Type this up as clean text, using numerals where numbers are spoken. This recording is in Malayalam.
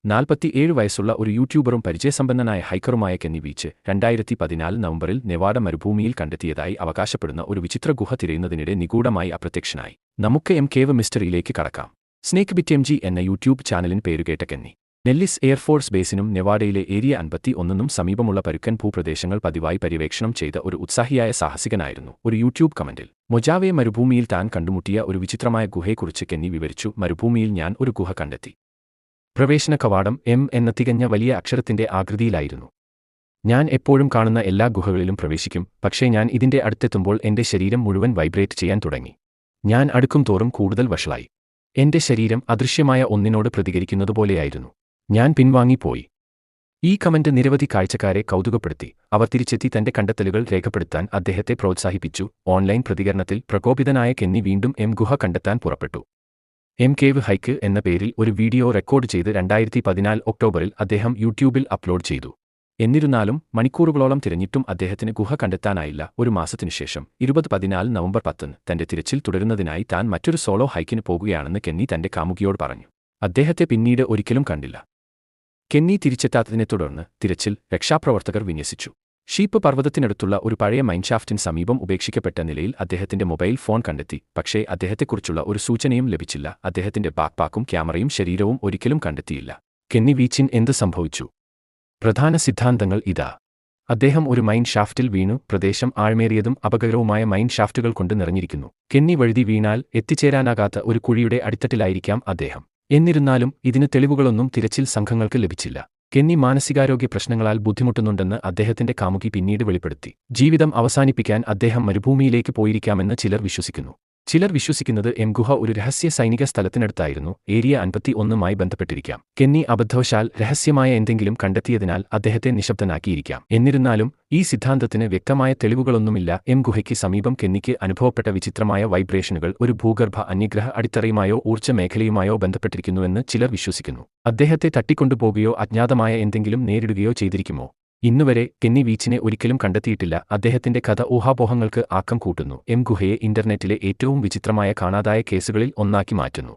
47 വയസ്സുള്ള ഒരു യൂട്യൂബറും പരിചയസമ്പന്നനായ ഹൈക്കറുമായ കെന്നി ബീച്ച് 2014 നവംബറിൽ നെവാഡ മരുഭൂമിയിൽ കണ്ടെത്തിയതായി അവകാശപ്പെടുന്ന ഒരു വിചിത്ര ഗുഹ തിരയുന്നതിനിടെ നിഗൂഢമായി അപ്രത്യക്ഷനായി. നമുക്ക് കേവ് മിസ്റ്ററിയിലേക്ക് കടക്കാം. സ്നേക്ക് ബിറ്റ് MG എന്ന യൂട്യൂബ് ചാനലിന് പേരുകേട്ട കെന്നി നെല്ലിസ് എയർഫോഴ്സ് ബേസിനും നെവാഡയിലെ ഏരിയ 51നും സമീപമുള്ള പരുക്കൻ ഭൂപ്രദേശങ്ങൾ പതിവായി പര്യവേക്ഷണം ചെയ്ത ഒരു ഉത്സാഹിയായ സാഹസികനായിരുന്നു. ഒരു യൂട്യൂബ് കമന്റിൽ മൊജാവെ മരുഭൂമിയിൽ താൻ കണ്ടുമുട്ടിയ ഒരു വിചിത്രമായ ഗുഹയെക്കുറിച്ച് കെന്നി വിവരിച്ചു. മരുഭൂമിയിൽ ഞാൻ ഒരു ഗുഹ കണ്ടെത്തി. പ്രവേശന കവാടം M എന്ന തികഞ്ഞ വലിയ അക്ഷരത്തിന്റെ ആകൃതിയിലായിരുന്നു. ഞാൻ എപ്പോഴും കാണുന്ന എല്ലാ ഗുഹകളിലും പ്രവേശിക്കും, പക്ഷേ ഞാൻ ഇതിന്റെ അടുത്തെത്തുമ്പോൾ എന്റെ ശരീരം മുഴുവൻ വൈബ്രേറ്റ് ചെയ്യാൻ തുടങ്ങി. ഞാൻ അടുക്കും തോറും കൂടുതൽ വഷളായി. എന്റെ ശരീരം അദൃശ്യമായ ഒന്നിനോട് പ്രതികരിക്കുന്നതുപോലെയായിരുന്നു. ഞാൻ പിൻവാങ്ങിപ്പോയി. ഈ കമന്റ് നിരവധി കാഴ്ചക്കാരെ കൗതുകപ്പെടുത്തി. അവർ തിരിച്ചെത്തി തന്റെ കണ്ടെത്തലുകൾ രേഖപ്പെടുത്താൻ അദ്ദേഹത്തെ പ്രോത്സാഹിപ്പിച്ചു. ഓൺലൈൻ പ്രതികരണത്തിൽ പ്രകോപിതനായ കെന്നി വീണ്ടും ഗുഹ കണ്ടെത്താൻ പുറപ്പെട്ടു. കേവ് ഹൈക്ക് എന്ന പേരിൽ ഒരു വീഡിയോ റെക്കോർഡ് ചെയ്ത് 2014 ഒക്ടോബറിൽ അദ്ദേഹം യൂട്യൂബിൽ അപ്ലോഡ് ചെയ്തു. എന്നിരുന്നാലും മണിക്കൂറുകളോളം തിരഞ്ഞിട്ടും അദ്ദേഹത്തിന് ഗുഹ കണ്ടെത്താനായില്ല. ഒരു മാസത്തിനുശേഷം 2014 നവംബർ 10 തന്റെ തിരച്ചിൽ തുടരുന്നതിനായി താൻ മറ്റൊരു സോളോ ഹൈക്കിന് പോകുകയാണെന്ന് കെന്നി തന്റെ കാമുകിയോട് പറഞ്ഞു. അദ്ദേഹത്തെ പിന്നീട് ഒരിക്കലും കണ്ടില്ല. കെന്നി തിരിച്ചെത്താത്തതിനെ തുടർന്ന് തിരച്ചിൽ രക്ഷാപ്രവർത്തകർ വിന്യസിച്ചു. ഷീപ്പ് പർവ്വതത്തിനടുത്തുള്ള ഒരു പഴയ മൈൻഷാഫ്റ്റിന് സമീപം ഉപേക്ഷിക്കപ്പെട്ട നിലയിൽ അദ്ദേഹത്തിന്റെ മൊബൈൽ ഫോൺ കണ്ടെത്തി. പക്ഷേ അദ്ദേഹത്തെക്കുറിച്ചുള്ള ഒരു സൂചനയും ലഭിച്ചില്ല. അദ്ദേഹത്തിന്റെ ബാക്ക്പാക്കും ക്യാമറയും ശരീരവും ഒരിക്കലും കണ്ടെത്തിയില്ല. കെന്നി ബീച്ചിന് എന്ത് സംഭവിച്ചു? പ്രധാന സിദ്ധാന്തങ്ങൾ ഇതാ. അദ്ദേഹം ഒരു മൈൻ ഷാഫ്റ്റിൽ വീണു. പ്രദേശം ആഴ്മേറിയതും അപകടകരവുമായ മൈൻ ഷാഫ്റ്റുകൾ കൊണ്ട് നിറഞ്ഞിരിക്കുന്നു. കെന്നി വഴുതി വീണാൽ എത്തിച്ചേരാനാകാത്ത ഒരു കുഴിയുടെ അടിത്തട്ടിലായിരിക്കാം അദ്ദേഹം. എന്നിരുന്നാലും ഇതിന് തെളിവുകളൊന്നും തിരച്ചിൽ സംഘങ്ങൾക്ക് ലഭിച്ചില്ല. കെന്നി മാനസികാരോഗ്യ പ്രശ്നങ്ങളാൽ ബുദ്ധിമുട്ടുന്നുണ്ടെന്ന് അദ്ദേഹത്തിന്റെ കാമുകി പിന്നീട് വെളിപ്പെടുത്തി. ജീവിതം അവസാനിപ്പിക്കാൻ അദ്ദേഹം മരുഭൂമിയിലേക്ക് പോയിരിക്കാമെന്ന് ചിലർ വിശ്വസിക്കുന്നു. ചിലർ വിശ്വസിക്കുന്നത് ഗുഹ ഒരു രഹസ്യ സൈനിക സ്ഥലത്തിനടുത്തായിരുന്നു. ഏരിയ 51മായി ബന്ധപ്പെട്ടിരിക്കാം. കെന്നി അബദ്ധവശാൽ രഹസ്യമായ എന്തെങ്കിലും കണ്ടെത്തിയതിനാൽ അദ്ദേഹത്തെ നിശബ്ദനാക്കിയിരിക്കാം. എന്നിരുന്നാലും ഈ സിദ്ധാന്തത്തിന് വ്യക്തമായ തെളിവുകളൊന്നുമില്ല. ഗുഹയ്ക്ക് സമീപം കെന്നിക്ക് അനുഭവപ്പെട്ട വിചിത്രമായ വൈബ്രേഷനുകൾ ഒരു ഭൂഗർഭ അന്യഗ്രഹ അടിത്തറയുമായോ ഊർജ്ജ മേഖലയുമായോ ബന്ധപ്പെട്ടിരിക്കുന്നുവെന്ന് ചിലർ വിശ്വസിക്കുന്നു. അദ്ദേഹത്തെ തട്ടിക്കൊണ്ടുപോകുകയോ അജ്ഞാതമായ എന്തെങ്കിലും നേരിടുകയോ ചെയ്തിരിക്കുമോ? ഇന്നുവരെ കെന്നി ബീച്ചിനെ ഒരിക്കലും കണ്ടെത്തിയിട്ടില്ല. അദ്ദേഹത്തിന്റെ കഥ ഊഹാപോഹങ്ങൾക്ക് ആക്കം കൂട്ടുന്നു. ഗുഹയെ ഇന്റർനെറ്റിലെ ഏറ്റവും വിചിത്രമായ കാണാതായ കേസുകളിൽ ഒന്നാക്കി മാറ്റുന്നു.